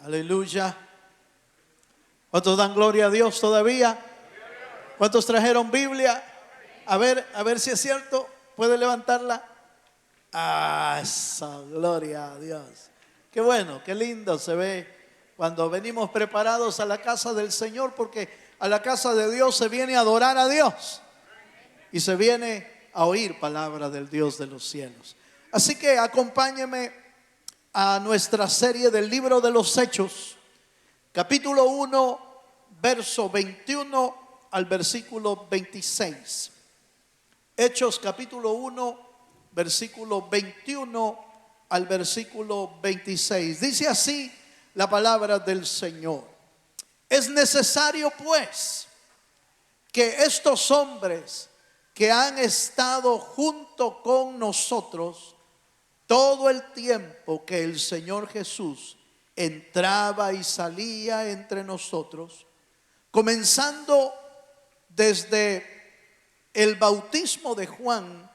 Aleluya. ¿Cuántos dan gloria a Dios todavía? ¿Cuántos trajeron Biblia? A ver si es cierto. ¿Puede levantarla? Esa gloria a Dios. Qué bueno, qué lindo se ve cuando venimos preparados a la casa del Señor, porque a la casa de Dios se viene a adorar a Dios y se viene a oír palabra del Dios de los cielos. Así que acompáñeme a nuestra serie del libro de los Hechos, capítulo 1, verso 21 al versículo 26. Hechos capítulo 1, versículo 21 al versículo 26. Dice así la palabra del Señor: es necesario pues que estos hombres que han estado junto con nosotros todo el tiempo que el Señor Jesús entraba y salía entre nosotros, comenzando desde el bautismo de Juan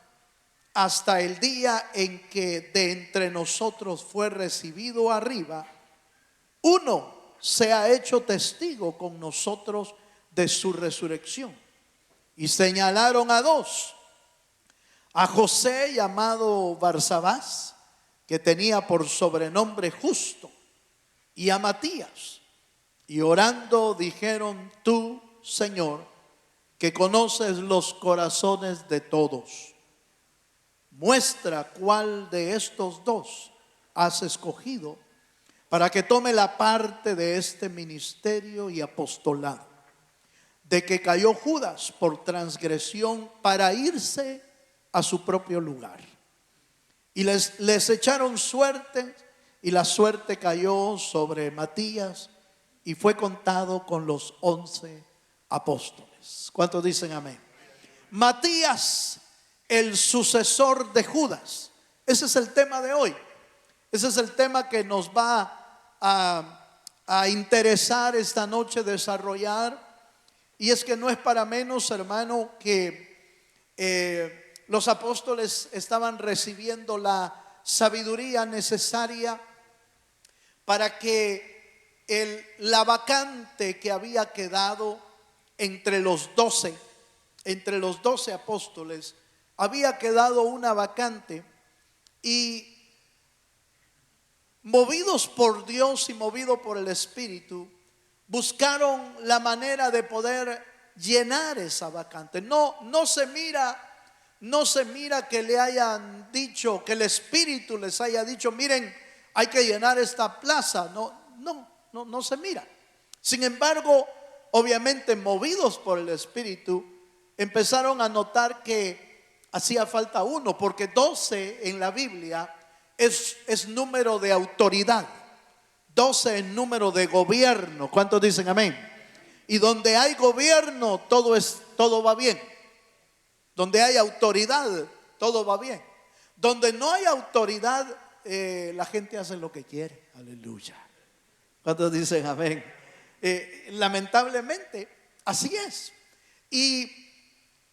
hasta el día en que de entre nosotros fue recibido arriba, uno se ha hecho testigo con nosotros de su resurrección. Y señalaron a dos: a José, llamado Barsabás, que tenía por sobrenombre Justo, y a Matías. Y orando dijeron: tú, Señor, que conoces los corazones de todos, muestra cuál de estos dos has escogido para que tome la parte de este ministerio y apostolado, de que cayó Judas por transgresión para irse a su propio lugar. Y les echaron suerte, y la suerte cayó sobre Matías y fue contado con los 11 apóstoles. ¿Cuántos dicen amén? Matías, el sucesor de Judas. Ese es el tema de hoy. Ese es el tema que nos va a interesar esta noche desarrollar. Y es que no es para menos, hermano, que los apóstoles estaban recibiendo la sabiduría necesaria para que la vacante que había quedado entre los 12 apóstoles, había quedado una vacante, y movidos por Dios y movidos por el Espíritu, buscaron la manera de poder llenar esa vacante. No se mira que le hayan dicho, que el Espíritu les haya dicho: miren, hay que llenar esta plaza. No se mira. Sin embargo, obviamente movidos por el Espíritu, empezaron a notar que hacía falta uno, porque 12 en la Biblia es número de autoridad. 12 es número de gobierno. ¿Cuántos dicen amén? Y donde hay gobierno, todo va bien. Donde hay autoridad, todo va bien. Donde no hay autoridad, la gente hace lo que quiere. Aleluya. ¿Cuántos dicen amén? Lamentablemente, así es. Y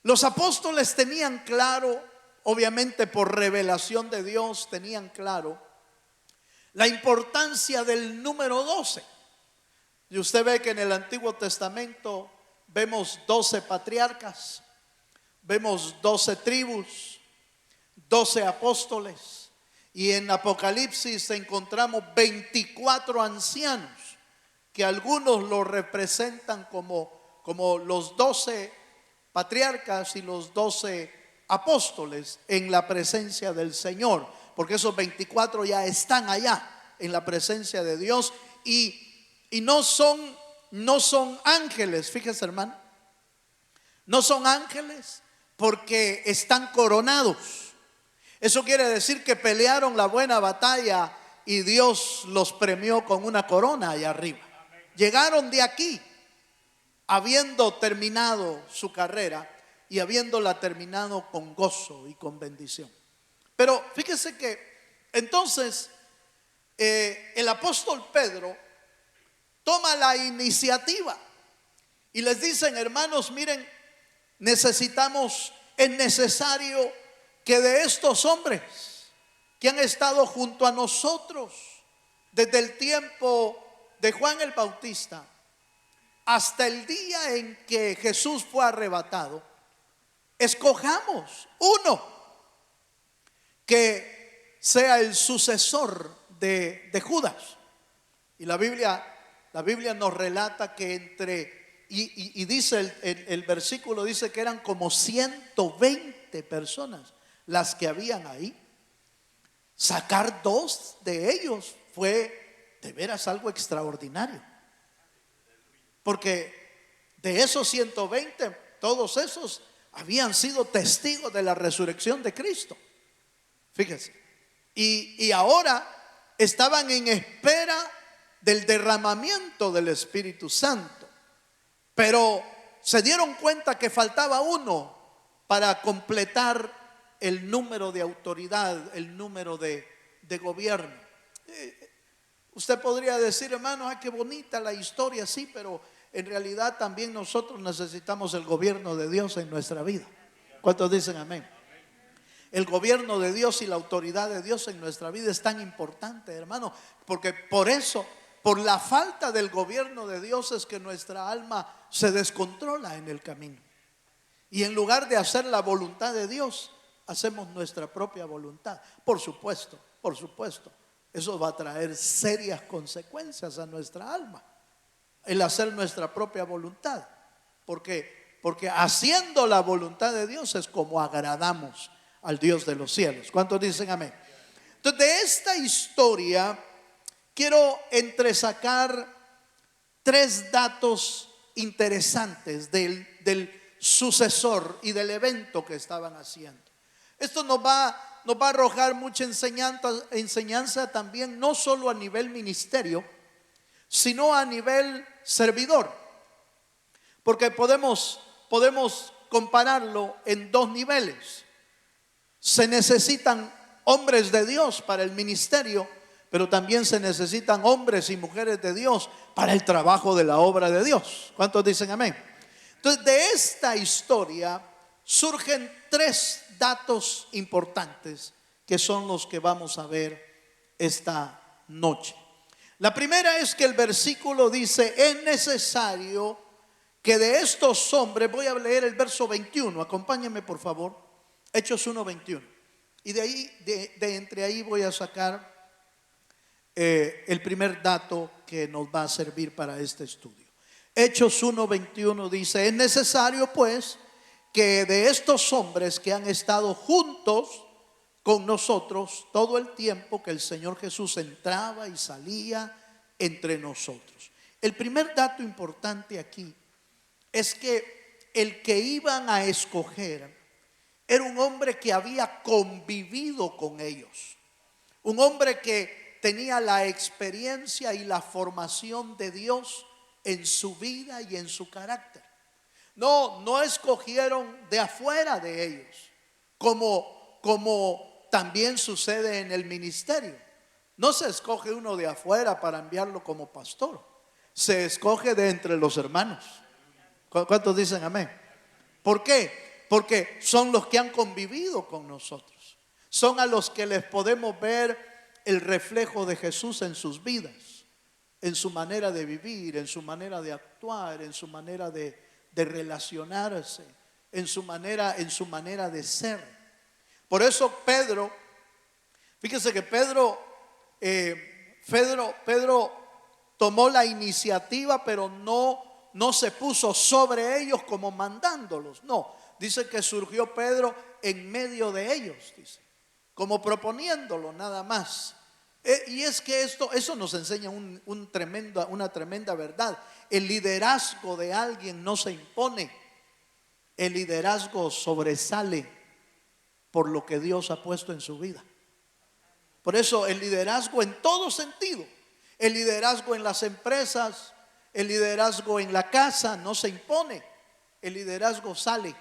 los apóstoles tenían claro, obviamente por revelación de Dios, tenían claro la importancia del número 12. Y usted ve que en el Antiguo Testamento vemos 12 patriarcas, vemos 12 tribus, 12 apóstoles, y en Apocalipsis encontramos 24 ancianos, que algunos lo representan como los 12 patriarcas y los 12 apóstoles en la presencia del Señor, porque esos 24 ya están allá en la presencia de Dios, y no son ángeles. Fíjese, hermano, no son ángeles porque están coronados. Eso quiere decir que pelearon la buena batalla y Dios los premió con una corona allá arriba. Llegaron de aquí habiendo terminado su carrera y habiéndola terminado con gozo y con bendición. Pero fíjese que entonces el apóstol Pedro toma la iniciativa y les dicen: hermanos, miren, es necesario que de estos hombres que han estado junto a nosotros desde el tiempo de Juan el Bautista hasta el día en que Jesús fue arrebatado, escojamos uno que sea el sucesor de Judas. Y la Biblia nos relata que y dice el versículo, dice que eran como 120 personas las que habían ahí. Sacar dos de ellos fue de veras algo extraordinario. Porque de esos 120, todos esos habían sido testigos de la resurrección de Cristo. Fíjense. Y ahora estaban en espera del derramamiento del Espíritu Santo. Pero se dieron cuenta que faltaba uno para completar el número de autoridad, el número de gobierno. Usted podría decir, hermano, qué bonita la historia, sí, pero en realidad también nosotros necesitamos el gobierno de Dios en nuestra vida. ¿Cuántos dicen amén? El gobierno de Dios y la autoridad de Dios en nuestra vida es tan importante, hermano, porque por eso, por la falta del gobierno de Dios, es que nuestra alma se descontrola en el camino. Y en lugar de hacer la voluntad de Dios, hacemos nuestra propia voluntad. Por supuesto, eso va a traer serias consecuencias a nuestra alma, el hacer nuestra propia voluntad. Porque haciendo la voluntad de Dios es como agradamos al Dios de los cielos. ¿Cuántos dicen amén? Entonces, de esta historia quiero entresacar 3 datos interesantes del sucesor y del evento que estaban haciendo. Esto nos va a arrojar mucha enseñanza también, no solo a nivel ministerio, sino a nivel servidor. Porque podemos compararlo en 2 niveles. Se necesitan hombres de Dios para el ministerio, pero también se necesitan hombres y mujeres de Dios para el trabajo de la obra de Dios. ¿Cuántos dicen amén? Entonces, de esta historia surgen 3 datos importantes que son los que vamos a ver esta noche. La primera es que el versículo dice: es necesario que de estos hombres, voy a leer el verso 21, acompáñenme por favor, Hechos 1:21, y de ahí, de entre ahí voy a sacar el primer dato que nos va a servir para este estudio. Hechos 1:21 dice: es necesario pues que de estos hombres que han estado juntos con nosotros todo el tiempo que el Señor Jesús entraba y salía entre nosotros. El primer dato importante aquí es que el que iban a escoger era un hombre que había convivido con ellos, un hombre que tenía la experiencia y la formación de Dios en su vida y en su carácter. No escogieron de afuera de ellos, como también sucede en el ministerio. No se escoge uno de afuera para enviarlo como pastor, se escoge de entre los hermanos. ¿Cuántos dicen amén? ¿Por qué? Porque son los que han convivido con nosotros, son a los que les podemos ver el reflejo de Jesús en sus vidas, en su manera de vivir, en su manera de actuar, en su manera de relacionarse, en su manera de ser. Por eso Pedro, fíjese que Pedro tomó la iniciativa, pero no se puso sobre ellos como mandándolos. No, dice que surgió Pedro en medio de ellos, dice, como proponiéndolo nada más. Y es que eso nos enseña una tremenda verdad. El liderazgo de alguien no se impone, el liderazgo sobresale por lo que Dios ha puesto en su vida. Por eso el liderazgo en todo sentido, el liderazgo en las empresas, el liderazgo en la casa no se impone, el liderazgo sale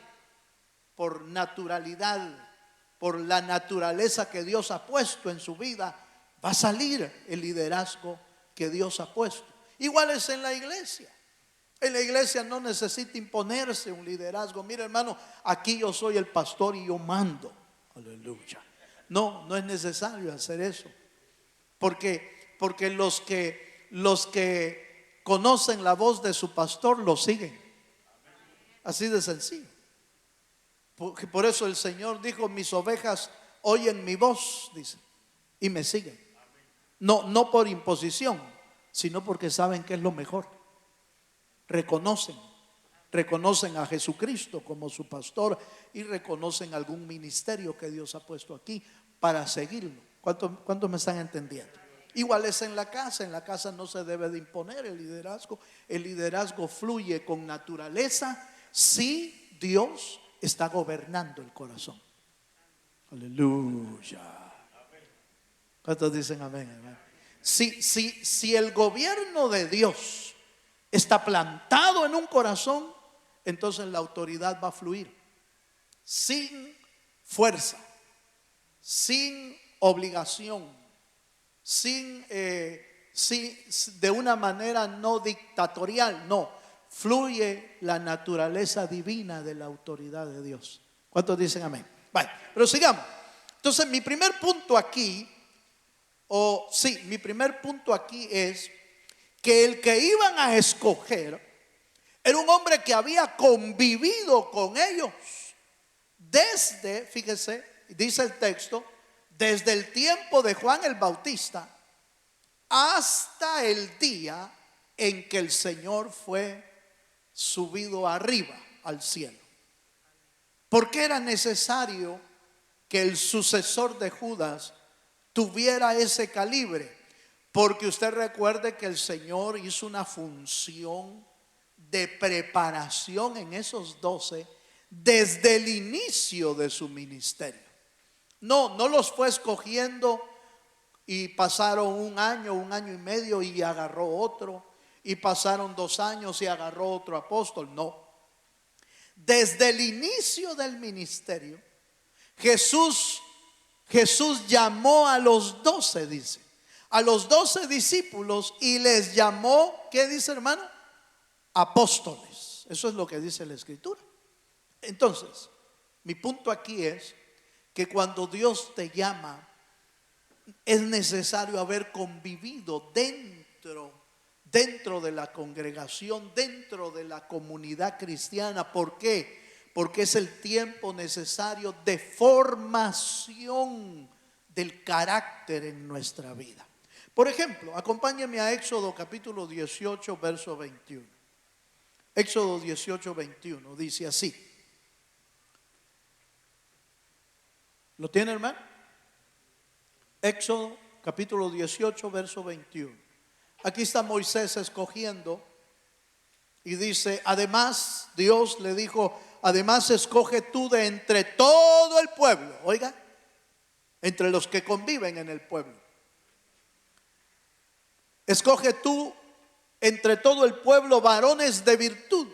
por naturalidad, por la naturaleza que Dios ha puesto en su vida. Va a salir el liderazgo que Dios ha puesto. Igual es en la iglesia. En la iglesia no necesita imponerse un liderazgo. Mira, hermano, aquí yo soy el pastor y yo mando. Aleluya. No es necesario hacer eso. Porque los que conocen la voz de su pastor lo siguen. Así de sencillo. Por eso el Señor dijo: mis ovejas oyen mi voz, dice, y me siguen. No por imposición, sino porque saben que es lo mejor. Reconocen a Jesucristo como su pastor y reconocen algún ministerio que Dios ha puesto aquí para seguirlo. ¿Cuántos me están entendiendo? Igual es en la casa no se debe de imponer el liderazgo fluye con naturaleza si Dios está gobernando el corazón. Aleluya. ¿Cuántos dicen amén, hermano? Si el gobierno de Dios está plantado en un corazón, entonces la autoridad va a fluir sin fuerza, sin obligación, de una manera no dictatorial. No, fluye la naturaleza divina de la autoridad de Dios. ¿Cuántos dicen amén? Vale, pero sigamos. Entonces mi primer punto aquí es que el que iban a escoger era un hombre que había convivido con ellos desde, fíjese, dice el texto, desde el tiempo de Juan el Bautista hasta el día en que el Señor fue subido arriba al cielo. ¿Por qué era necesario que el sucesor de Judas tuviera ese calibre? Porque usted recuerde que el Señor hizo una función de preparación en esos 12 desde el inicio de su ministerio. No los fue escogiendo y pasaron un año y medio y agarró otro, y pasaron 2 años y agarró otro apóstol. No, desde el inicio del ministerio Jesús llamó a los 12, dice, a los 12 discípulos, y les llamó, ¿qué dice, hermano? Apóstoles. Eso es lo que dice la Escritura. Entonces, mi punto aquí es que cuando Dios te llama, es necesario haber convivido dentro de la congregación, dentro de la comunidad cristiana. ¿Por qué? Porque es el tiempo necesario de formación del carácter en nuestra vida. Por ejemplo, acompáñenme a Éxodo capítulo 18, verso 21. Éxodo 18, 21 dice así. ¿Lo tiene, hermano? Éxodo capítulo 18, verso 21. Aquí está Moisés escogiendo y dice: además, Dios le dijo: además escoge tú de entre todo el pueblo. Oiga, entre los que conviven en el pueblo. Escoge tú entre todo el pueblo varones de virtud,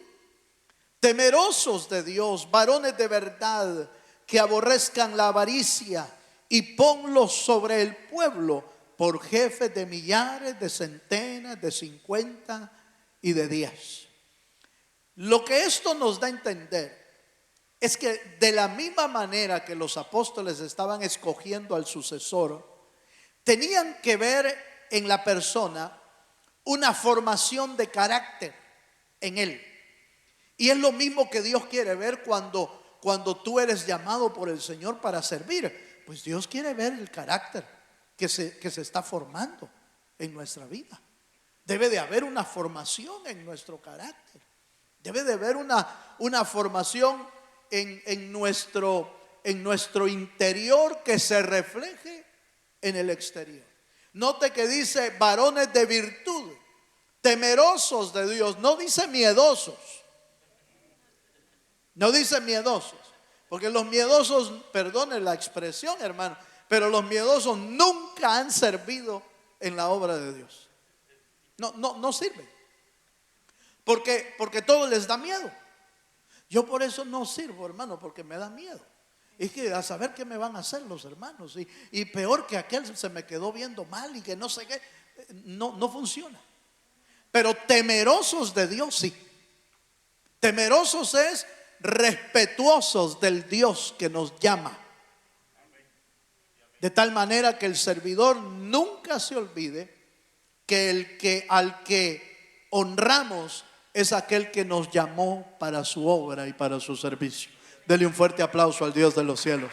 temerosos de Dios, varones de verdad, que aborrezcan la avaricia, y ponlos sobre el pueblo por jefes de millares, de centenas, de 50 y de 10. Lo que esto nos da a entender es que de la misma manera que los apóstoles estaban escogiendo al sucesor, tenían que ver en la persona una formación de carácter en él. Y es lo mismo que Dios quiere ver cuando tú eres llamado por el Señor para servir. Pues Dios quiere ver el carácter que se está formando en nuestra vida. Debe de haber una formación en nuestro carácter. Debe de haber una formación en nuestro interior que se refleje en el exterior. Note que dice varones de virtud, temerosos de Dios. No dice miedosos. No dice miedosos. Porque los miedosos, perdone la expresión, hermano, pero los miedosos nunca han servido en la obra de Dios. No sirven. Porque todo les da miedo. Yo por eso no sirvo, hermano, porque me da miedo. Es que a saber qué me van a hacer los hermanos. Y peor que aquel se me quedó viendo mal y que no sé qué. No funciona. Pero temerosos de Dios, sí. Temerosos es respetuosos del Dios que nos llama. De tal manera que el servidor nunca se olvide que al que honramos es aquel que nos llamó para su obra y para su servicio. Dele un fuerte aplauso al Dios de los cielos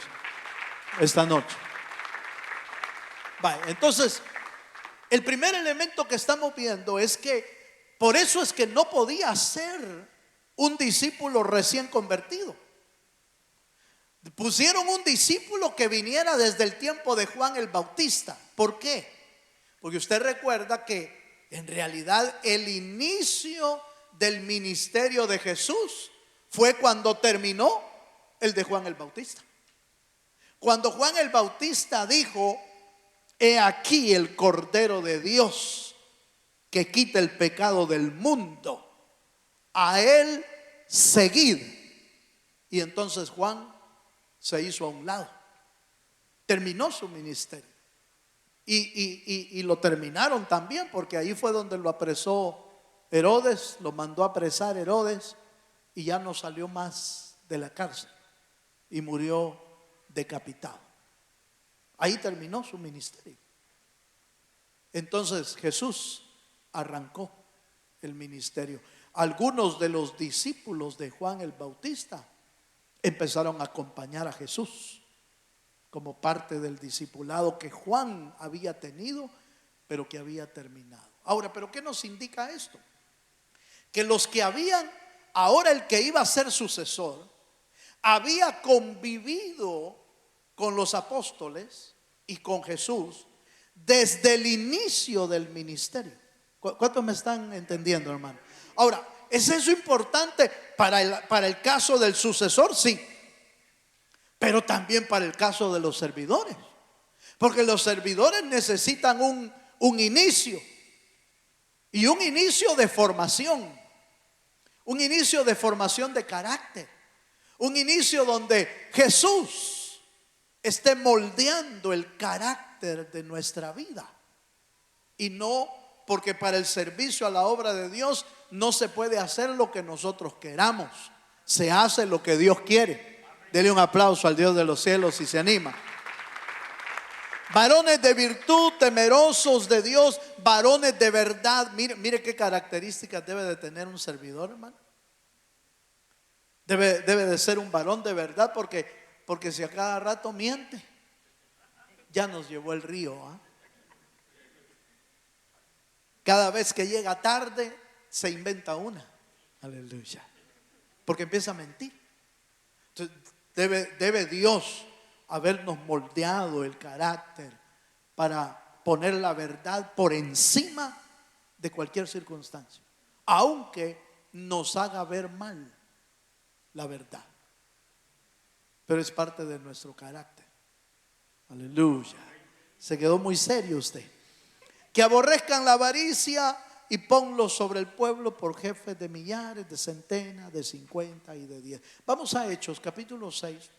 esta noche. Vale, entonces, el primer elemento que estamos viendo es que por eso es que no podía ser un discípulo recién convertido. Pusieron un discípulo que viniera desde el tiempo de Juan el Bautista. ¿Por qué? Porque usted recuerda que en realidad el inicio del ministerio de Jesús fue cuando terminó el de Juan el Bautista. Cuando Juan el Bautista dijo: he aquí el Cordero de Dios que quita el pecado del mundo, a él seguid. Y entonces Juan se hizo a un lado, terminó su ministerio. Y lo terminaron también, porque ahí fue donde lo apresó Herodes, lo mandó a apresar Herodes, y ya no salió más de la cárcel y murió decapitado. Ahí terminó su ministerio. Entonces Jesús arrancó el ministerio. Algunos de los discípulos de Juan el Bautista empezaron a acompañar a Jesús como parte del discipulado que Juan había tenido, pero que había terminado. Ahora, ¿pero qué nos indica esto? Que los que habían, ahora el que iba a ser sucesor, había convivido con los apóstoles y con Jesús desde el inicio del ministerio. ¿Cuántos me están entendiendo, hermano? Ahora, ¿es eso importante para el caso del sucesor? Sí, pero también para el caso de los servidores, porque los servidores necesitan un inicio, y un inicio de formación, un inicio de formación de carácter, un inicio donde Jesús esté moldeando el carácter de nuestra vida. Y no, porque para el servicio a la obra de Dios no se puede hacer lo que nosotros queramos, se hace lo que Dios quiere. Dele un aplauso al Dios de los cielos si se anima. Varones de virtud, temerosos de Dios, varones de verdad. Mire qué características debe de tener un servidor, hermano. Debe de ser un varón de verdad, porque si a cada rato miente, ya nos llevó el río, ¿eh? Cada vez que llega tarde se inventa una. Aleluya. Porque empieza a mentir. Entonces, debe Dios habernos moldeado el carácter para poner la verdad por encima de cualquier circunstancia, aunque nos haga ver mal la verdad, pero es parte de nuestro carácter. Aleluya. Se quedó muy serio usted. Que aborrezcan la avaricia y ponlo sobre el pueblo por jefes de millares, de centenas, de 50 y de 10. Vamos a Hechos capítulo 6,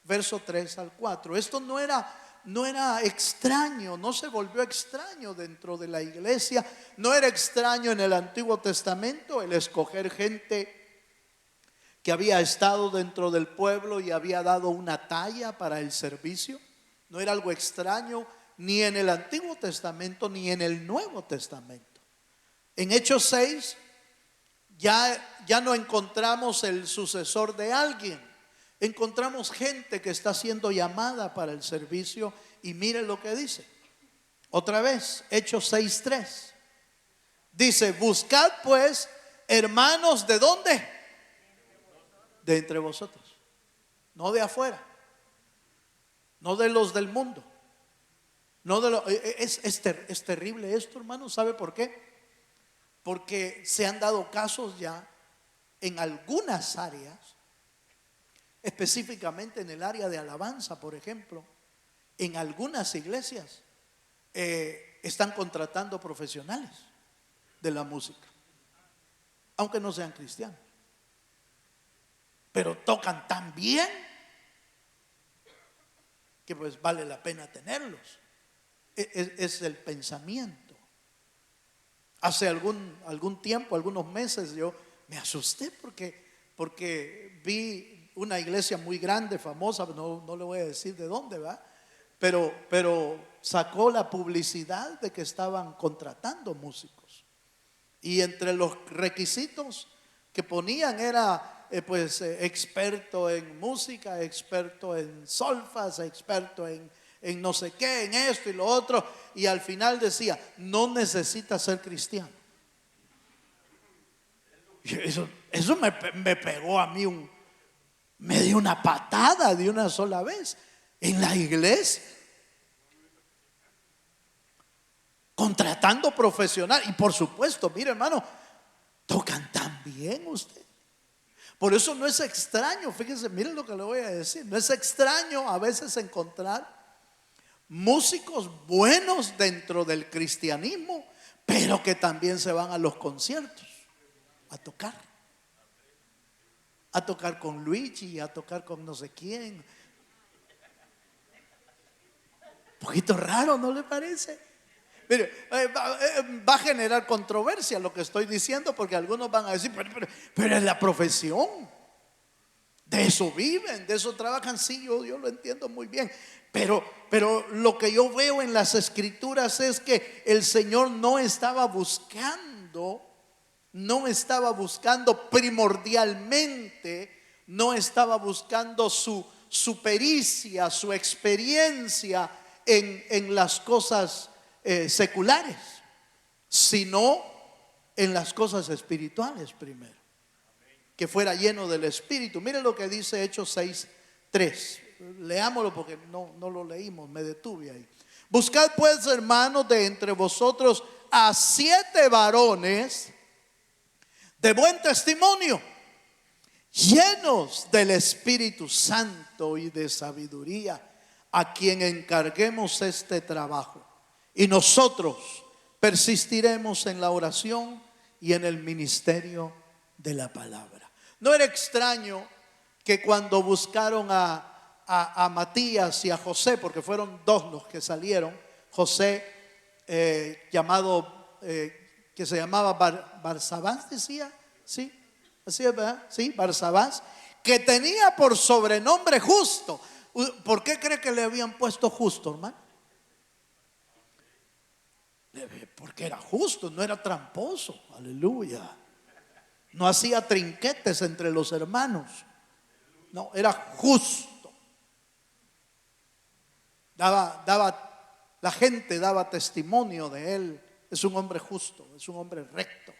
verso 3 al 4. Esto no era extraño, no se volvió extraño dentro de la iglesia. No era extraño en el Antiguo Testamento el escoger gente que había estado dentro del pueblo y había dado una talla para el servicio. No era algo extraño ni en el Antiguo Testamento ni en el Nuevo Testamento. En Hechos 6 ya no encontramos el sucesor de alguien, encontramos gente que está siendo llamada para el servicio. Y mire lo que dice otra vez, Hechos 6:3. Dice: buscad pues, hermanos, ¿de dónde? De entre vosotros, no de afuera, no de los del mundo, no de es terrible esto, hermano. ¿Sabe por qué? Porque se han dado casos ya en algunas áreas, específicamente en el área de alabanza, por ejemplo. En algunas iglesias están contratando profesionales de la música, aunque no sean cristianos, pero tocan tan bien que pues vale la pena tenerlos. Es el pensamiento. Hace algún tiempo, algunos meses, yo me asusté porque vi una iglesia muy grande, famosa, no le voy a decir de dónde va, pero sacó la publicidad de que estaban contratando músicos. Y entre los requisitos que ponían era experto en música, experto en solfas, experto en no sé qué, en esto y lo otro. Y al final decía, no necesita ser cristiano. Y eso me pegó a mí, me dio una patada de una sola vez en la iglesia. Contratando profesional. Y por supuesto, mire hermano, tocan tan bien usted. Por eso no es extraño, fíjense, miren lo que le voy a decir. No es extraño a veces encontrar músicos buenos dentro del cristianismo, pero que también se van a los conciertos a tocar con Luigi, a tocar con no sé quién. Un poquito raro, ¿no le parece? Mire, va a generar controversia lo que estoy diciendo, porque algunos van a decir, pero es la profesión, de eso viven, de eso trabajan. Sí, yo lo entiendo muy bien, pero lo que yo veo en las escrituras es que el Señor no estaba buscando primordialmente, no estaba buscando su pericia, su experiencia en las cosas seculares, sino en las cosas espirituales primero. Que fuera lleno del Espíritu. Miren lo que dice Hechos 6:3. Leámoslo porque no lo leímos, me detuve ahí. Buscad pues, hermanos, de entre vosotros a 7 varones de buen testimonio, llenos del Espíritu Santo y de sabiduría, a quien encarguemos este trabajo. Y nosotros persistiremos en la oración y en el ministerio de la palabra. No era extraño que cuando buscaron a Matías y a José, porque fueron 2 los que salieron, José llamado que se llamaba Barsabás, decía, sí, así es, ¿verdad? Sí, Barsabás, que tenía por sobrenombre Justo. ¿Por qué cree que le habían puesto Justo, hermano? Porque era justo, no era tramposo. Aleluya. No hacía trinquetes entre los hermanos. No, era justo. La gente daba testimonio de él. Es un hombre justo, es un hombre recto,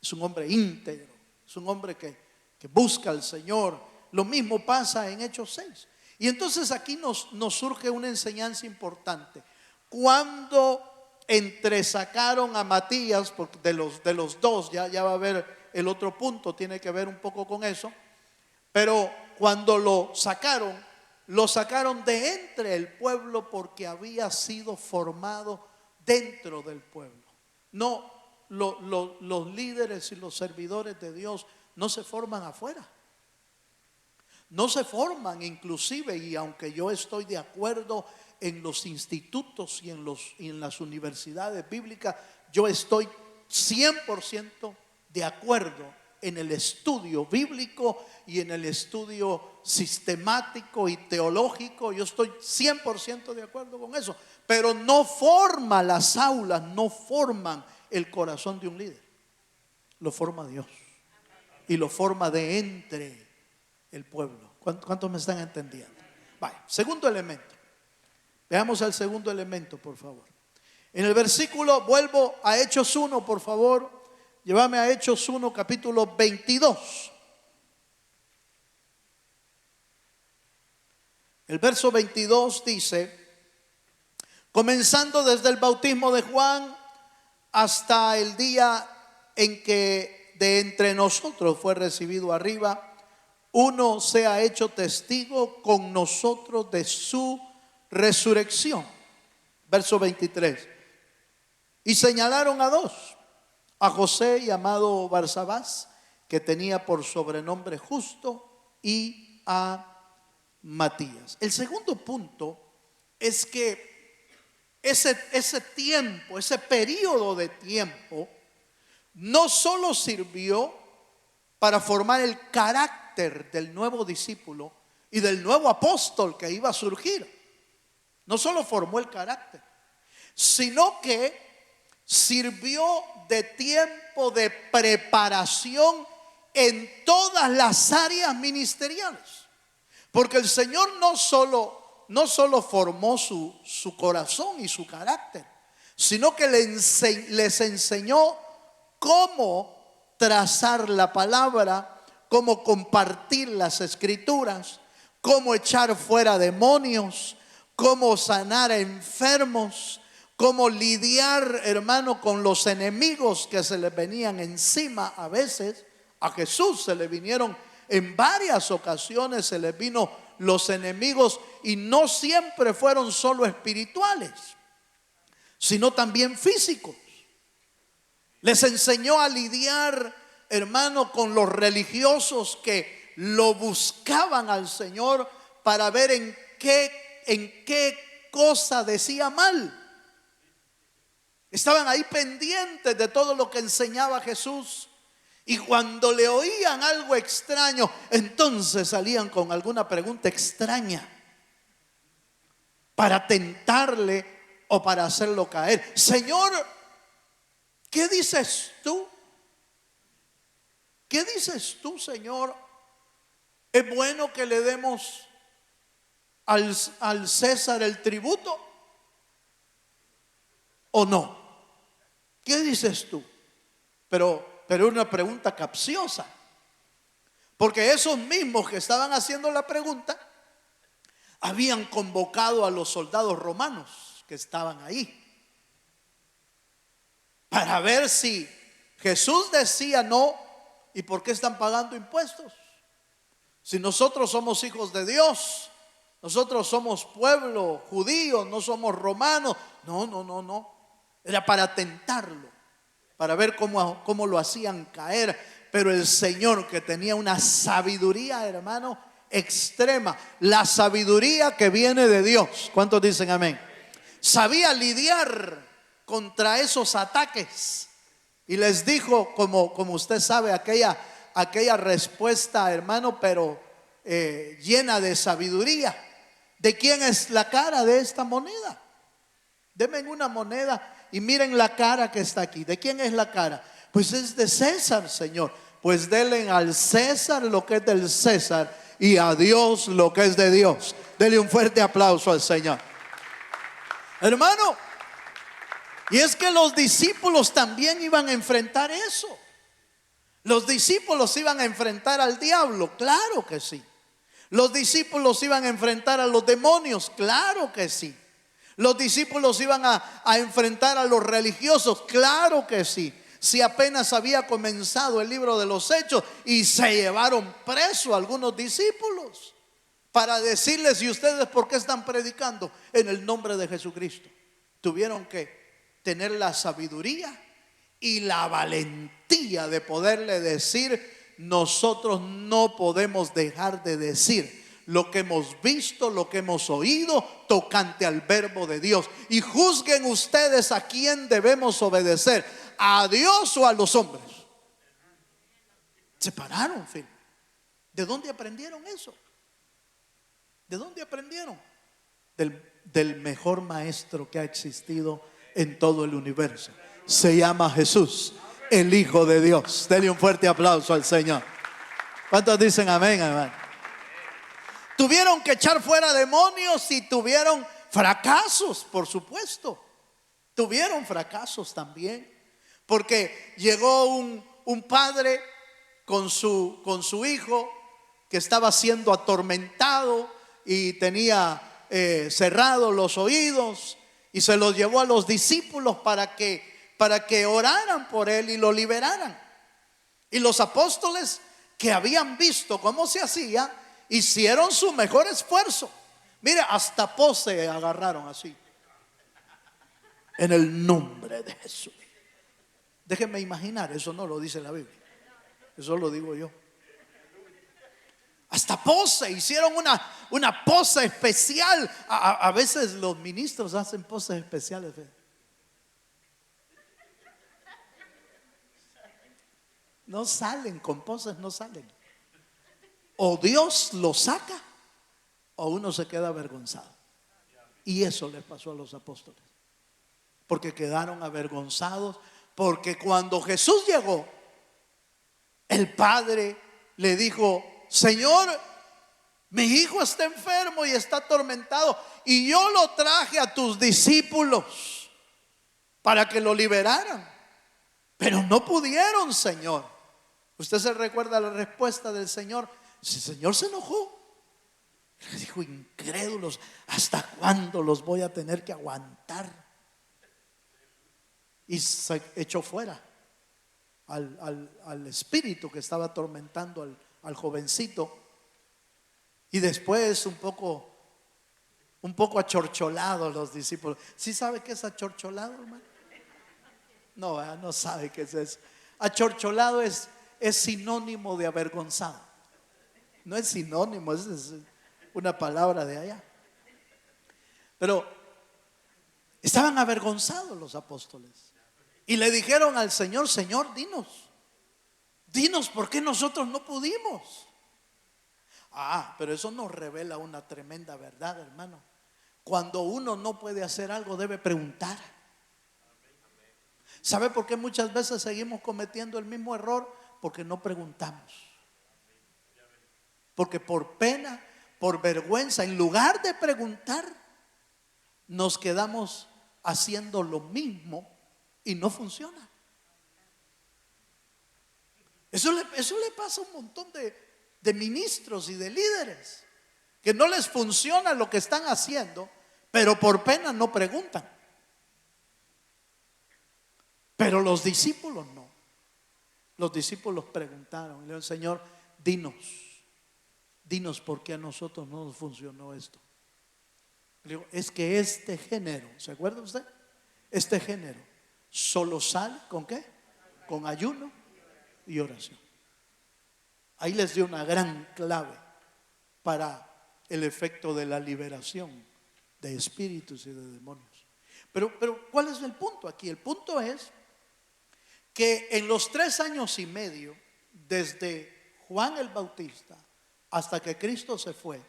es un hombre íntegro, es un hombre que busca al Señor. Lo mismo pasa en Hechos 6. Y entonces aquí nos surge una enseñanza importante. Cuando entresacaron a Matías, porque de los 2, ya va a ver el otro punto, tiene que ver un poco con eso. Pero cuando lo sacaron de entre el pueblo, porque había sido formado dentro del pueblo. No, los líderes y los servidores de Dios no se forman afuera. No se forman inclusive, y aunque yo estoy de acuerdo en los institutos y en las universidades bíblicas, yo estoy 100% de acuerdo en el estudio bíblico y en el estudio sistemático y teológico. Yo estoy 100% de acuerdo con eso, pero no forma las aulas, no forman el corazón de un líder. Lo forma Dios, y lo forma de entre el pueblo. ¿Cuántos me están entendiendo? Vale, segundo elemento. Veamos al segundo elemento, por favor. En el versículo, vuelvo a Hechos 1, por favor. Llévame a Hechos 1, capítulo 22. El verso 22 dice: comenzando desde el bautismo de Juan hasta el día en que de entre nosotros fue recibido arriba, uno se ha hecho testigo con nosotros de su resurrección. Verso 23. Y señalaron a 2, a José llamado Barsabás, que tenía por sobrenombre Justo, y a Matías. El segundo punto es que ese tiempo, ese periodo de tiempo, no solo sirvió para formar el carácter del nuevo discípulo y del nuevo apóstol que iba a surgir. No solo formó el carácter, sino que sirvió de tiempo de preparación en todas las áreas ministeriales. Porque el Señor no solo formó su corazón y su carácter, sino que les enseñó cómo trazar la palabra, cómo compartir las escrituras, cómo echar fuera demonios, cómo sanar a enfermos, cómo lidiar, hermano, con los enemigos que se les venían encima. A veces a Jesús se le vinieron en varias ocasiones, se les vino los enemigos, y no siempre fueron solo espirituales, sino también físicos. Les enseñó a lidiar, hermano, con los religiosos que lo buscaban al Señor para ver en qué cosa decía mal. Estaban ahí pendientes de todo lo que enseñaba Jesús. Y cuando le oían algo extraño, entonces salían con alguna pregunta extraña para tentarle o para hacerlo caer. Señor, ¿qué dices tú? ¿Qué dices tú, Señor? ¿Es bueno que le demos al César el tributo o no? ¿Qué dices tú? Pero una pregunta capciosa, porque esos mismos que estaban haciendo la pregunta habían convocado a los soldados romanos que estaban ahí para ver si Jesús decía no. ¿Y por qué están pagando impuestos? Si nosotros somos hijos de Dios, nosotros somos pueblo judío, no somos romanos. No. Era para tentarlo, para ver cómo lo hacían caer. Pero el Señor, que tenía una sabiduría, hermano, extrema, la sabiduría que viene de Dios. ¿Cuántos dicen amén? Sabía lidiar contra esos ataques. Y les dijo, como usted sabe, aquella respuesta, hermano, pero llena de sabiduría. ¿De quién es la cara de esta moneda? Denme una moneda y miren la cara que está aquí. ¿De quién es la cara? Pues es de César, Señor. Pues denle al César lo que es del César y a Dios lo que es de Dios. Denle un fuerte aplauso al Señor. Hermano, y es que los discípulos también iban a enfrentar eso. Los discípulos iban a enfrentar al diablo, claro que sí. Los discípulos iban a enfrentar a los demonios, claro que sí. Los discípulos iban a enfrentar a los religiosos, claro que sí. Si apenas había comenzado el libro de los Hechos y se llevaron preso a algunos discípulos para decirles: ¿y ustedes por qué están predicando en el nombre de Jesucristo? Tuvieron que tener la sabiduría y la valentía de poderle decir: nosotros no podemos dejar de decir lo que hemos visto, lo que hemos oído tocante al verbo de Dios. Y juzguen ustedes a quién debemos obedecer, a Dios o a los hombres. Se pararon, Phil. ¿De dónde aprendieron eso? ¿De dónde aprendieron? Del mejor maestro que ha existido en todo el universo. Se llama Jesús, el Hijo de Dios. Denle un fuerte aplauso al Señor. ¿Cuántos dicen amén, hermano? Tuvieron que echar fuera demonios y tuvieron fracasos, por supuesto. Tuvieron fracasos también, porque llegó un padre con su hijo que estaba siendo atormentado y tenía cerrados los oídos, y se los llevó a los discípulos para que oraran por él y lo liberaran. Y los apóstoles, que habían visto cómo se hacía, hicieron su mejor esfuerzo. Mire, hasta pose agarraron así, en el nombre de Jesús. Déjenme imaginar, eso no lo dice la Biblia, eso lo digo yo. Hasta pose, hicieron una pose especial. A veces los ministros hacen poses especiales. No salen, con poses no salen. O Dios lo saca o uno se queda avergonzado. Y eso les pasó a los apóstoles. porque quedaron avergonzados, porque cuando Jesús llegó, el padre le dijo: Señor, mi hijo está enfermo y está atormentado, y yo lo traje a tus discípulos para que lo liberaran, pero no pudieron, Señor. ¿Usted se recuerda la respuesta del Señor? El Señor se enojó. Le dijo: incrédulos, ¿hasta cuándo los voy a tener que aguantar? Y se echó fuera al espíritu que estaba atormentando al jovencito. Y después un poco achorcholados los discípulos. ¿Sí sabe qué es achorcholado, hermano? No, no sabe qué es eso. Achorcholado es sinónimo de avergonzado. No es sinónimo, es una palabra de allá. Pero estaban avergonzados los apóstoles y le dijeron al Señor: Señor, dinos por qué nosotros no pudimos. Pero eso nos revela una tremenda verdad, hermano. Cuando uno no puede hacer algo, debe preguntar. ¿Sabe por qué muchas veces seguimos cometiendo el mismo error? Porque no preguntamos. Porque por pena, por vergüenza, en lugar de preguntar, nos quedamos haciendo lo mismo y no funciona. Eso le pasa a un montón de ministros y de líderes, que no les funciona lo que están haciendo, pero por pena no preguntan. Pero los discípulos no. Los discípulos preguntaron, le dijeron: Señor, dinos por qué a nosotros no nos funcionó esto. Le digo: es que este género, ¿se acuerda usted? Este género solo sale ¿con qué? Con ayuno y oración. Ahí les dio una gran clave para el efecto de la liberación de espíritus y de demonios. Pero ¿cuál es el punto aquí? El punto es que en los 3 años y medio, desde Juan el Bautista hasta que Cristo se fue,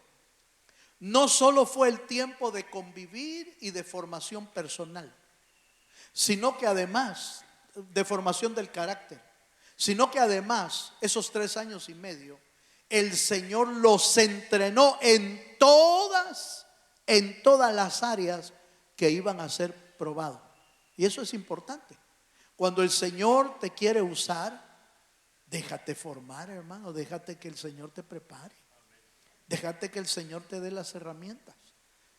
no solo fue el tiempo de convivir y de formación personal, sino que además de formación del carácter, sino que además esos 3 años y medio el Señor los entrenó en todas las áreas que iban a ser probados. Y eso es importante. Cuando el Señor te quiere usar, déjate formar, hermano. Déjate que el Señor te prepare. Déjate que el Señor te dé las herramientas.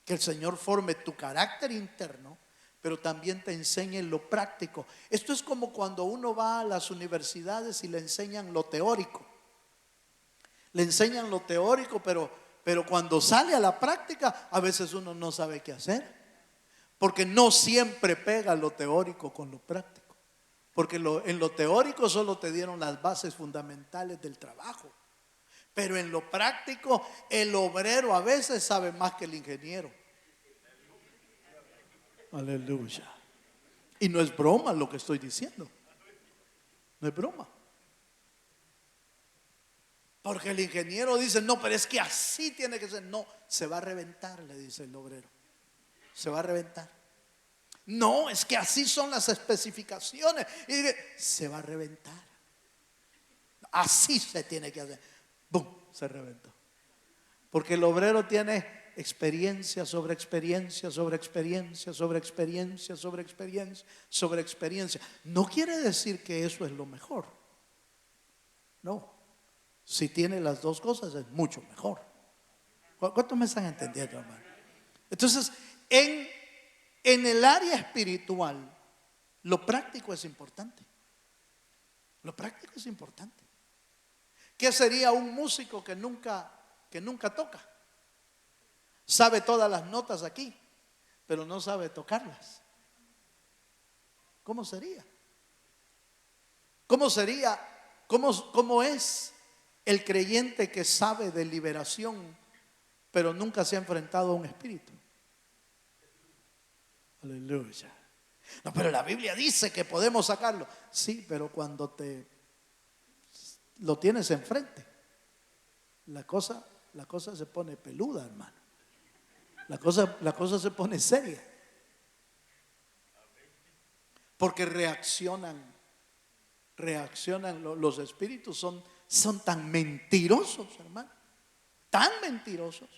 Que el Señor forme tu carácter interno, pero también te enseñe lo práctico. Esto es como cuando uno va a las universidades y le enseñan lo teórico. Le enseñan lo teórico, pero cuando sale a la práctica, a veces uno no sabe qué hacer. Porque no siempre pega lo teórico con lo práctico. Porque en lo teórico solo te dieron las bases fundamentales del trabajo. Pero en lo práctico, el obrero a veces sabe más que el ingeniero. Aleluya. Y no es broma lo que estoy diciendo. No es broma. Porque el ingeniero dice: no, pero es que así tiene que ser. No, se va a reventar, le dice el obrero. Se va a reventar. No, es que así son las especificaciones. Y dice: se va a reventar. Así se tiene que hacer. ¡Bum! Se reventó. Porque el obrero tiene experiencia sobre experiencia, sobre experiencia, sobre experiencia, sobre experiencia, sobre experiencia. No quiere decir que eso es lo mejor. No. Si tiene las dos cosas es mucho mejor. ¿Cuántos me están entendiendo, hermano? Entonces, en el área espiritual, lo práctico es importante. Lo práctico es importante. ¿Qué sería un músico que nunca toca? Sabe todas las notas aquí, pero no sabe tocarlas. ¿Cómo sería? ¿Cómo sería? ¿Cómo es el creyente que sabe de liberación, pero nunca se ha enfrentado a un espíritu? Aleluya. No, pero la Biblia dice que podemos sacarlo. Sí, pero cuando lo tienes enfrente, la cosa se pone peluda, hermano. La cosa se pone seria. porque reaccionan, los espíritus son tan mentirosos, hermano, tan mentirosos,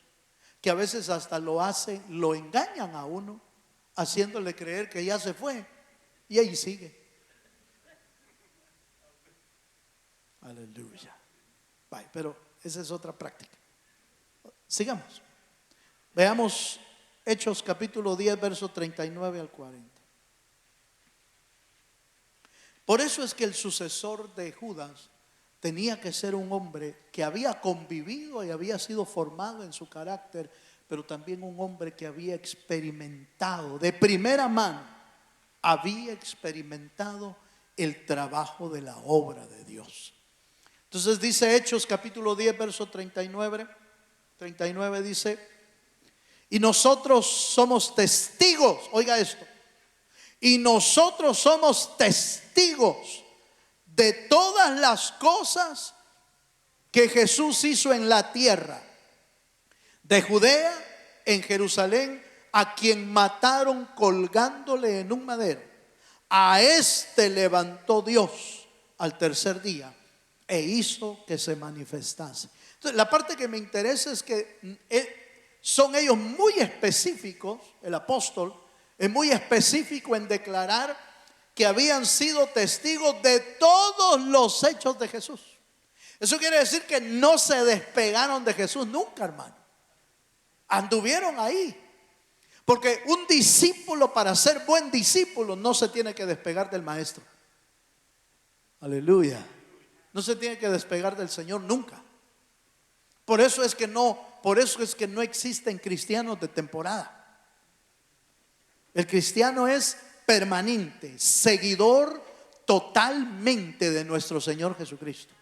que a veces hasta lo engañan a uno, haciéndole creer que ya se fue, y ahí sigue. Aleluya. Bye, pero esa es otra práctica. Sigamos. Veamos Hechos capítulo 10, verso 39 al 40. Por eso es que el sucesor de Judas tenía que ser un hombre que había convivido y había sido formado en su carácter, pero también un hombre que había experimentado de primera mano, había experimentado el trabajo de la obra de Dios. Entonces dice Hechos capítulo 10, verso 39 dice: y nosotros somos testigos, oiga esto, y nosotros somos testigos de todas las cosas que Jesús hizo en la tierra, de Judea, en Jerusalén, a quien mataron colgándole en un madero. A este levantó Dios al tercer día e hizo que se manifestase. Entonces, la parte que me interesa es que son ellos muy específicos. El apóstol es muy específico en declarar que habían sido testigos de todos los hechos de Jesús. Eso quiere decir que no se despegaron de Jesús nunca, hermano. Anduvieron ahí. Porque un discípulo, para ser buen discípulo, no se tiene que despegar del maestro. Aleluya. No se tiene que despegar del Señor nunca. Por eso es que no existen cristianos de temporada. El cristiano es permanente, seguidor totalmente de nuestro Señor Jesucristo.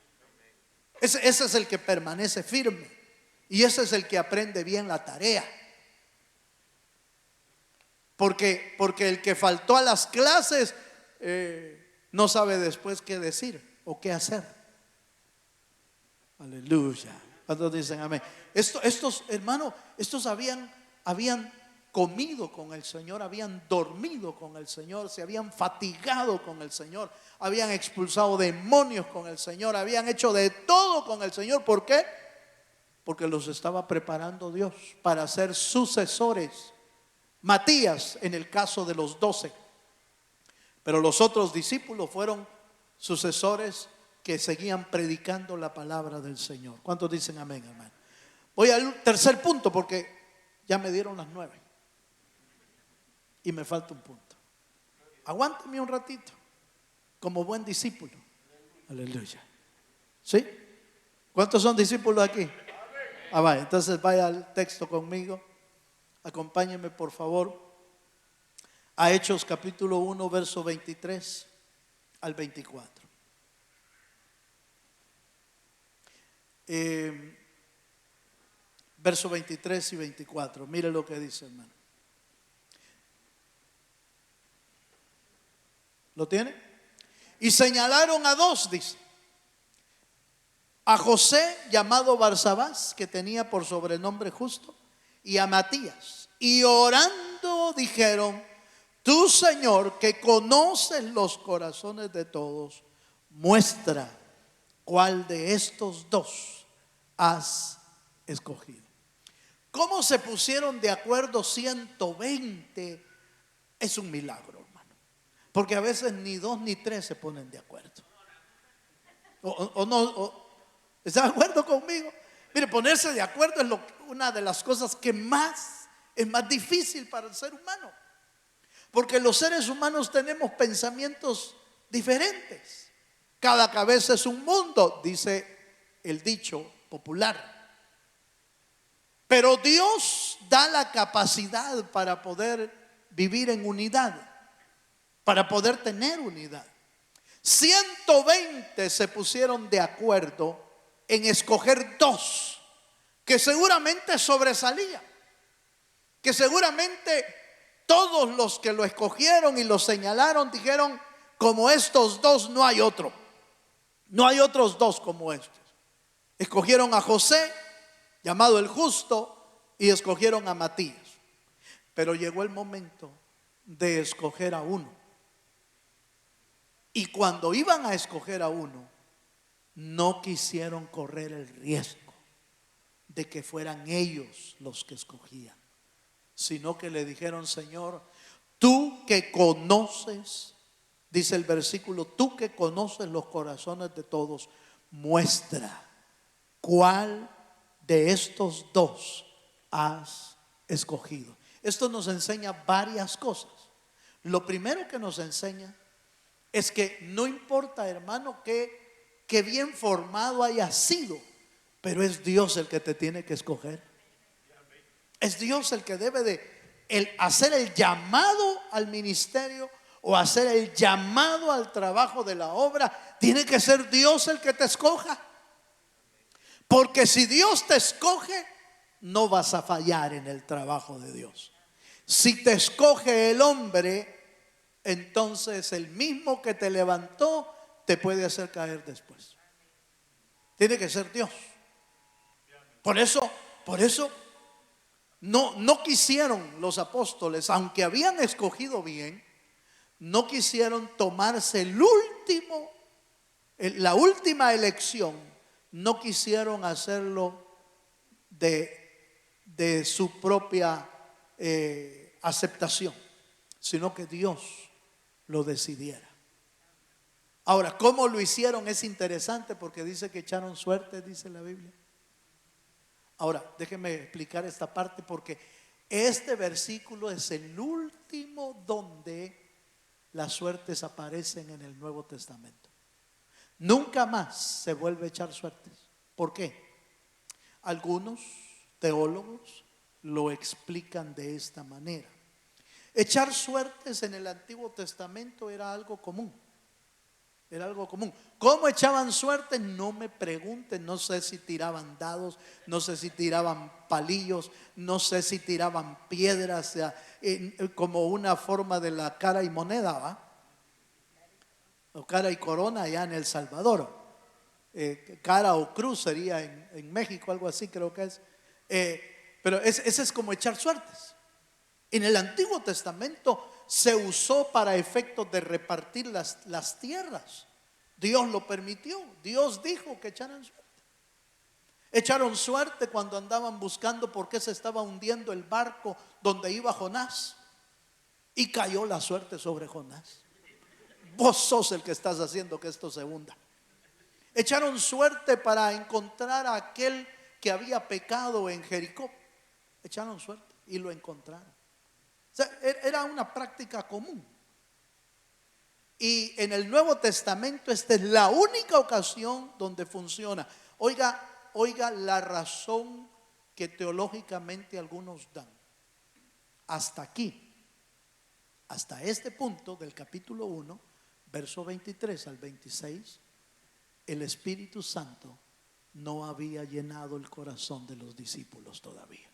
Ese es el que permanece firme, y ese es el que aprende bien la tarea. Porque el que faltó a las clases no sabe después qué decir o qué hacer. Aleluya. ¿Cuántos dicen amén? Estos hermanos, habían comido con el Señor, habían dormido con el Señor, se habían fatigado con el Señor, habían expulsado demonios con el Señor, habían hecho de todo con el Señor. ¿Por qué? Porque los estaba preparando Dios para ser sucesores. Matías en el caso de los 12, pero los otros discípulos fueron sucesores que seguían predicando la palabra del Señor. ¿Cuántos dicen amén, hermano? Voy al tercer punto porque ya me dieron las 9 y me falta un punto. Aguántame un ratito como buen discípulo. Aleluya. ¿Sí? ¿Cuántos son discípulos aquí? Vaya, entonces vaya al texto conmigo. Acompáñenme por favor a Hechos capítulo 1, verso 23 al 24. Verso 23 y 24. Mire lo que dice, hermano. ¿Lo tiene? Y señalaron a dos, dice: a José, llamado Barsabás, que tenía por sobrenombre Justo, y a Matías. Y orando dijeron: tú, Señor, que conoces los corazones de todos, muestra cuál de estos dos has escogido. ¿Cómo se pusieron de acuerdo 120? Es un milagro, hermano. Porque a veces ni 2 ni 3 se ponen de acuerdo. ¿Está de acuerdo conmigo? Mire, ponerse de acuerdo es una de las cosas que es más difícil para el ser humano. Porque los seres humanos tenemos pensamientos diferentes. Cada cabeza es un mundo, dice el dicho popular. Pero Dios da la capacidad para poder vivir en unidad, para poder tener unidad. 120 se pusieron de acuerdo en escoger dos que seguramente sobresalían, que seguramente todos los que lo escogieron y lo señalaron dijeron: como estos dos no hay otro, no hay otros dos como estos. Escogieron a José, llamado el Justo, y escogieron a Matías. Pero llegó el momento de escoger a uno. Y cuando iban a escoger a uno, no quisieron correr el riesgo de que fueran ellos los que escogían, sino que le dijeron: Señor, tú que conoces, dice el versículo, tú que conoces los corazones de todos, muestra cuál de estos dos has escogido. Esto nos enseña varias cosas. Lo primero que nos enseña es que no importa, hermano, que bien formado haya sido, pero es Dios el que te tiene que escoger. Es Dios el que debe de hacer el llamado al ministerio o hacer el llamado al trabajo de la obra. Tiene que ser Dios el que te escoja. Porque si Dios te escoge, no vas a fallar en el trabajo de Dios. Si te escoge el hombre, entonces el mismo que te levantó te puede hacer caer después. Tiene que ser Dios. Por eso no quisieron los apóstoles, aunque habían escogido bien, no quisieron tomarse la última elección. No quisieron hacerlo de su propia aceptación, sino que Dios lo decidiera. Ahora, ¿cómo lo hicieron? Es interesante porque dice que echaron suerte, dice la Biblia. Ahora, déjenme explicar esta parte porque este versículo es el último donde las suertes aparecen en el Nuevo Testamento. Nunca más se vuelve a echar suertes. ¿Por qué? Algunos teólogos lo explican de esta manera. Echar suertes en el Antiguo Testamento era algo común. Era algo común. ¿Cómo echaban suerte? No me pregunten. No sé si tiraban dados, no sé si tiraban palillos, no sé si tiraban piedras, como una forma de la cara y moneda, ¿va? O cara y corona allá en El Salvador. Cara o cruz sería en México, algo así creo que es. Pero ese es como echar suertes. En el Antiguo Testamento se usó para efectos de repartir las tierras. Dios lo permitió. Dios dijo que echaran suerte. Echaron suerte cuando andaban buscando por qué se estaba hundiendo el barco donde iba Jonás. Y cayó la suerte sobre Jonás. Vos sos el que estás haciendo que esto se hunda. Echaron suerte para encontrar a aquel que había pecado en Jericó. Echaron suerte y lo encontraron. O sea, era una práctica común. Y en el Nuevo Testamento esta es la única ocasión donde funciona. Oiga la razón que teológicamente algunos dan. Hasta aquí, hasta este punto del capítulo 1, verso 23 al 26, el Espíritu Santo no había llenado el corazón de los discípulos todavía.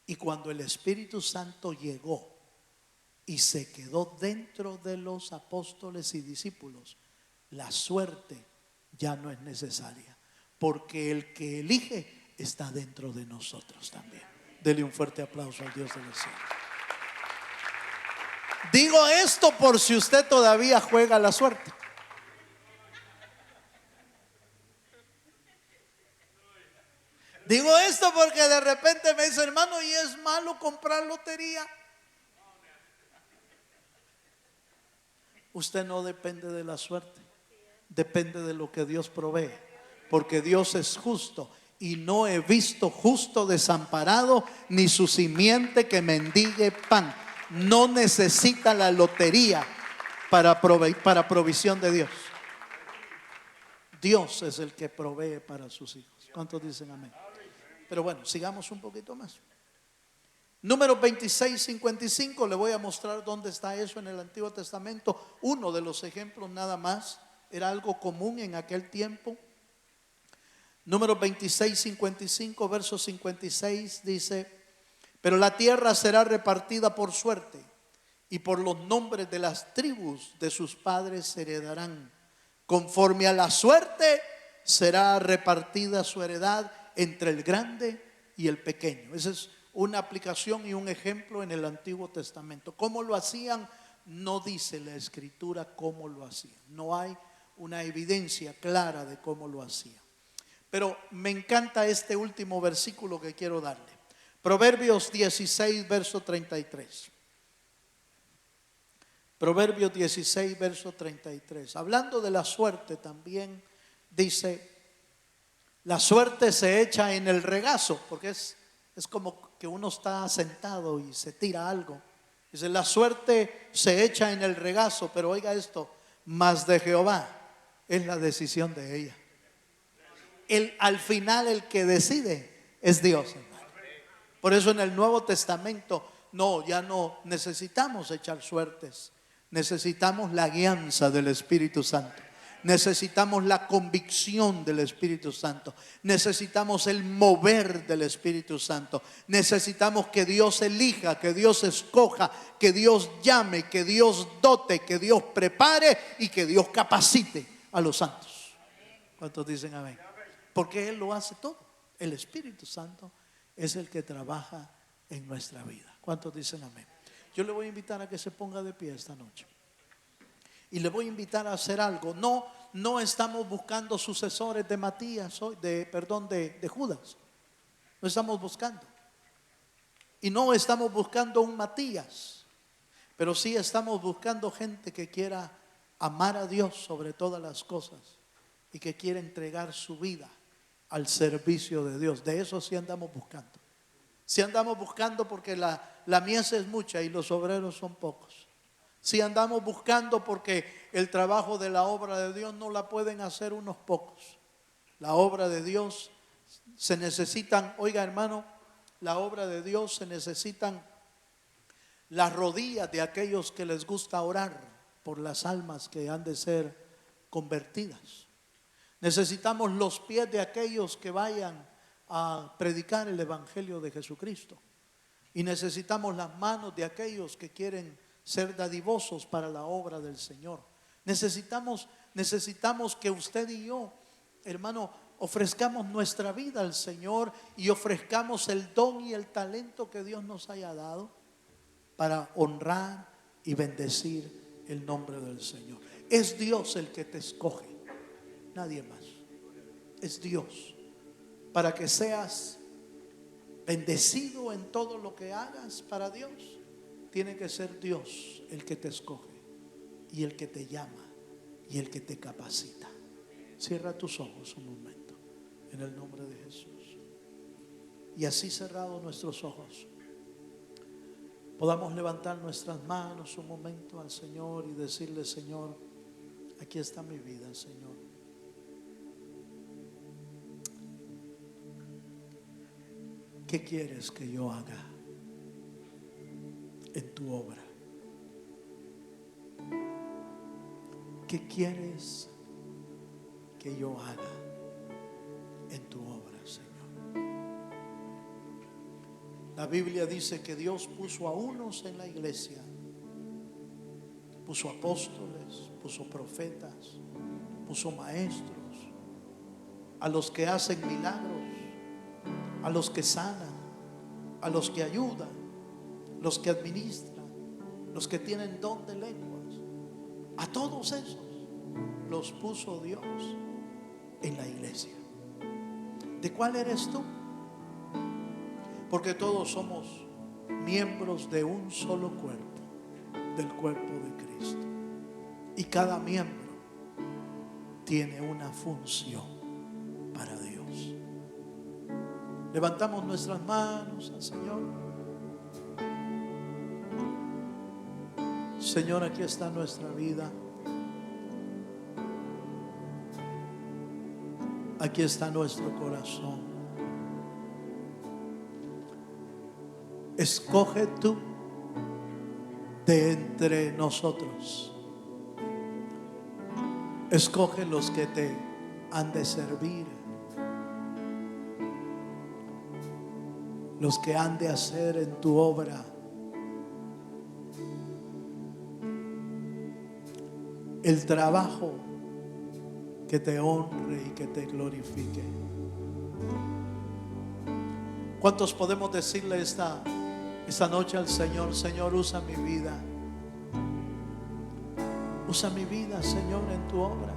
Y cuando el Espíritu Santo llegó y se quedó dentro de los apóstoles y discípulos, la suerte ya no es necesaria, porque el que elige está dentro de nosotros también. Dele un fuerte aplauso al Dios del cielo. Digo esto por si usted todavía juega la suerte. Digo esto porque de repente me dice: hermano, ¿y es malo comprar lotería? Usted no depende de la suerte, depende de lo que Dios provee, porque Dios es justo y no he visto justo desamparado ni su simiente que mendigue pan. No necesita la lotería para provisión de Dios. Dios es el que provee para sus hijos. ¿Cuántos dicen amén? Pero bueno, sigamos un poquito más. Número 26:55, le voy a mostrar dónde está eso en el Antiguo Testamento. Uno de los ejemplos nada más, era algo común en aquel tiempo. Número 26:55, verso 56 dice: pero la tierra será repartida por suerte, y por los nombres de las tribus de sus padres se heredarán. Conforme a la suerte será repartida su heredad entre el grande y el pequeño. Esa es una aplicación y un ejemplo en el Antiguo Testamento. ¿Cómo lo hacían no dice la Escritura cómo lo hacía. No hay una evidencia clara de cómo lo hacía. Pero me encanta este último versículo que quiero darle. Proverbios 16, verso 33. Proverbios 16, verso 33. Hablando de la suerte también dice, la suerte se echa en el regazo, porque es como que uno está sentado y se tira algo. Dice, la suerte se echa en el regazo, pero oiga esto, mas de Jehová es la decisión de ella. Al final el que decide es Dios, hermano. Por eso en el Nuevo Testamento ya no necesitamos echar suertes. Necesitamos la guianza del Espíritu Santo. Necesitamos la convicción del Espíritu Santo. Necesitamos el mover del Espíritu Santo. Necesitamos que Dios elija, que Dios escoja, que Dios llame, que Dios dote, que Dios prepare y que Dios capacite a los santos. ¿Cuántos dicen amén? Porque Él lo hace todo. El Espíritu Santo es el que trabaja en nuestra vida. ¿Cuántos dicen amén? Yo le voy a invitar a que se ponga de pie esta noche. Y le voy a invitar a hacer algo. No estamos buscando sucesores de Matías, de Judas. No estamos buscando. Y no estamos buscando un Matías. Pero sí estamos buscando gente que quiera amar a Dios sobre todas las cosas y que quiera entregar su vida al servicio de Dios. De eso sí andamos buscando. Sí andamos buscando porque la mies es mucha y los obreros son pocos. Si andamos buscando porque el trabajo de la obra de Dios no la pueden hacer unos pocos. La obra de Dios se necesitan, oiga hermano, la obra de Dios se necesitan las rodillas de aquellos que les gusta orar por las almas que han de ser convertidas. Necesitamos los pies de aquellos que vayan a predicar el Evangelio de Jesucristo. Y necesitamos las manos de aquellos que quieren ser dadivosos para la obra del Señor. Necesitamos que usted y yo, hermano, ofrezcamos nuestra vida al Señor y ofrezcamos el don y el talento que Dios nos haya dado para honrar y bendecir el nombre del Señor. Es Dios el que te escoge, nadie más. Es Dios para que seas bendecido en todo lo que hagas para Dios. Tiene que ser Dios el que te escoge y el que te llama y el que te capacita. Cierra tus ojos un momento en el nombre de Jesús. Y así cerrados nuestros ojos, podamos levantar nuestras manos un momento al Señor y decirle: Señor, aquí está mi vida, Señor. ¿Qué quieres que yo haga en tu obra? ¿Qué quieres que yo haga en tu obra, Señor? La Biblia dice que Dios puso a unos en la iglesia, puso apóstoles, puso profetas, puso maestros, a los que hacen milagros, a los que sanan, a los que ayudan, los que administran, los que tienen don de lenguas. A todos esos los puso Dios en la iglesia. ¿De cuál eres tú? Porque todos somos miembros de un solo cuerpo, del cuerpo de Cristo. Y cada miembro tiene una función para Dios. Levantamos nuestras manos al Señor. Señor, aquí está nuestra vida. Aquí está nuestro corazón. Escoge tú de entre nosotros. Escoge los que te han de servir, los que han de hacer en tu obra el trabajo que te honre y que te glorifique. ¿Cuántos podemos decirle esta noche al Señor: Señor, usa mi vida Usa mi vida, Señor, en tu obra.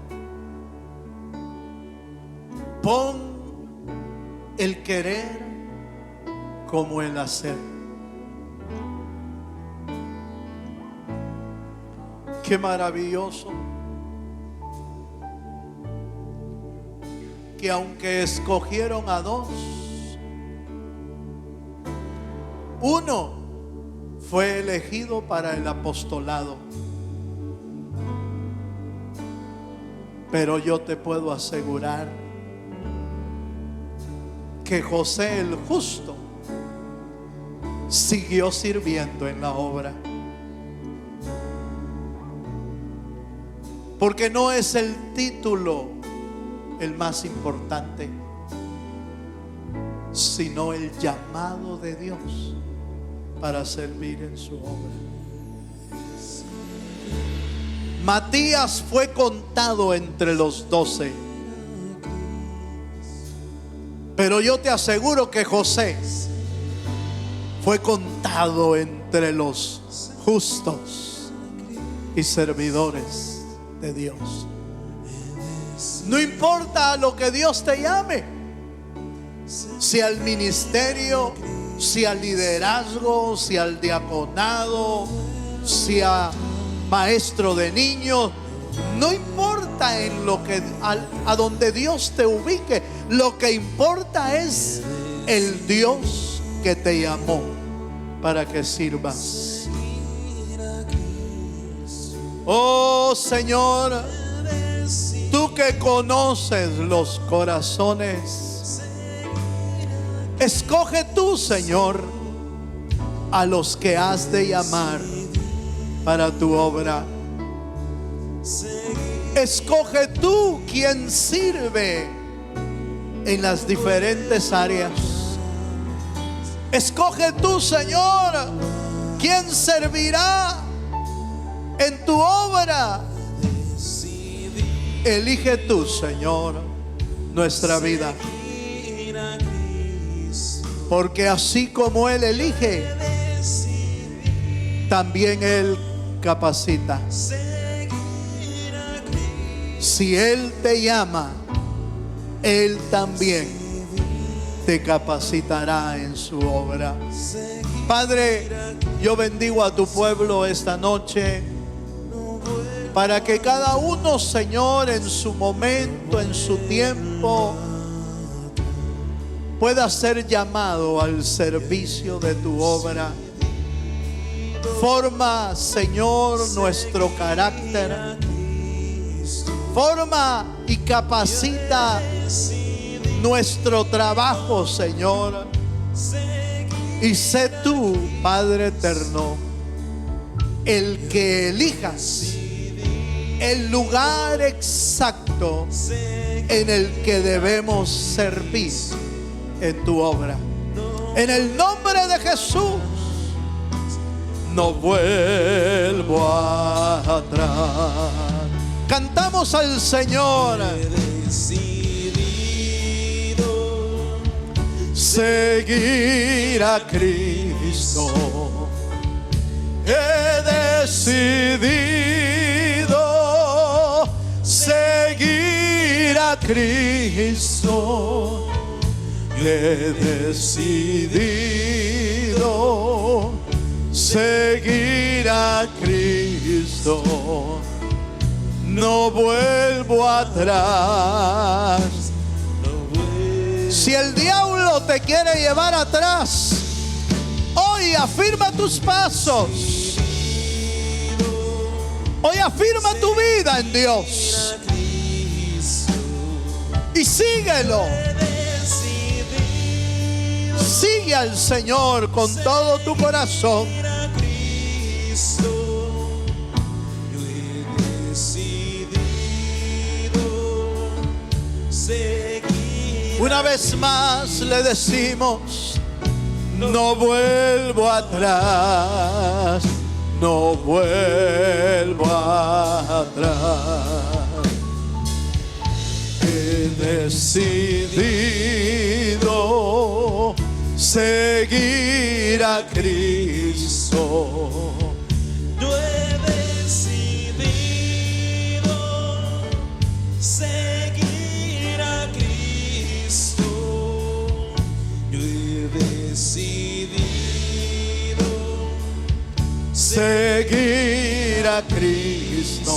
Pon el querer como el hacer. Qué maravilloso que aunque escogieron a dos, uno fue elegido para el apostolado. Pero yo te puedo asegurar que José el justo siguió sirviendo en la obra. Porque no es el título el más importante, sino el llamado de Dios para servir en su obra. Matías fue contado entre los 12, pero yo te aseguro que José fue contado entre los justos y servidores de Dios. No importa a lo que Dios te llame, si al ministerio, si al liderazgo, si al diaconado, si a maestro de niños, no importa en lo que a donde Dios te ubique. Lo que importa es el Dios que te llamó para que sirvas. Oh Señor, tú que conoces los corazones, escoge tú, Señor, a los que has de llamar para tu obra. Escoge tú quien sirve en las diferentes áreas. Escoge tú, Señor, quien servirá en tu obra. Elige tú, Señor, nuestra vida. Porque así como Él elige, también Él capacita. Si Él te llama, Él también te capacitará en su obra. Padre, yo bendigo a tu pueblo esta noche, para que cada uno, Señor, en su momento, en su tiempo, pueda ser llamado al servicio de tu obra. Forma, Señor, nuestro carácter. Forma y capacita nuestro trabajo, Señor. Y sé tú, Padre eterno, el que elijas el lugar exacto en el que debemos servir en tu obra. En el nombre de Jesús, no vuelvo atrás. Cantamos al Señor. Seguir a Cristo. He decidido seguir a Cristo. He decidido seguir a Cristo. No vuelvo atrás. Si el diablo te quiere llevar atrás, hoy afirma tus pasos. Hoy afirma tu vida en Dios y síguelo. Sigue al Señor con todo tu corazón. Una vez más le decimos: no vuelvo atrás, no vuelvo atrás. He decidido seguir a Cristo. Yo he decidido seguir a Cristo.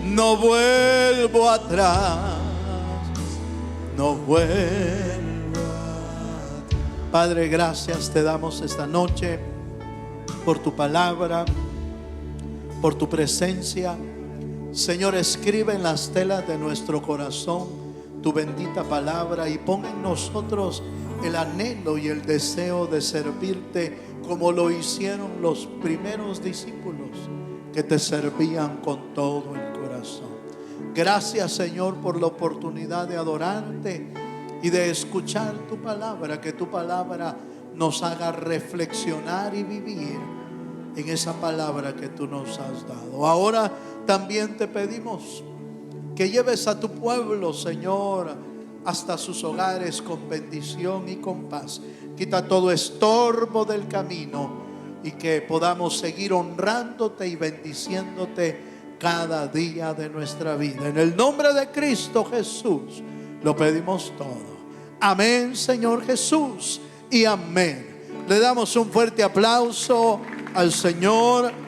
No vuelvo atrás, no vuelvo atrás. Padre, gracias te damos esta noche por tu palabra, por tu presencia. Señor, escribe en las telas de nuestro corazón tu bendita palabra y pon en nosotros el anhelo y el deseo de servirte como lo hicieron los primeros discípulos que te servían con todo el corazón. Gracias, Señor, por la oportunidad de adorarte y de escuchar tu palabra, que tu palabra nos haga reflexionar y vivir en esa palabra que tú nos has dado. Ahora también te pedimos que lleves a tu pueblo, Señor, hasta sus hogares con bendición y con paz. Quita todo estorbo del camino y que podamos seguir honrándote y bendiciéndote cada día de nuestra vida. En el nombre de Cristo Jesús lo pedimos todo. Amén, Señor Jesús, y amén. Le damos un fuerte aplauso al Señor.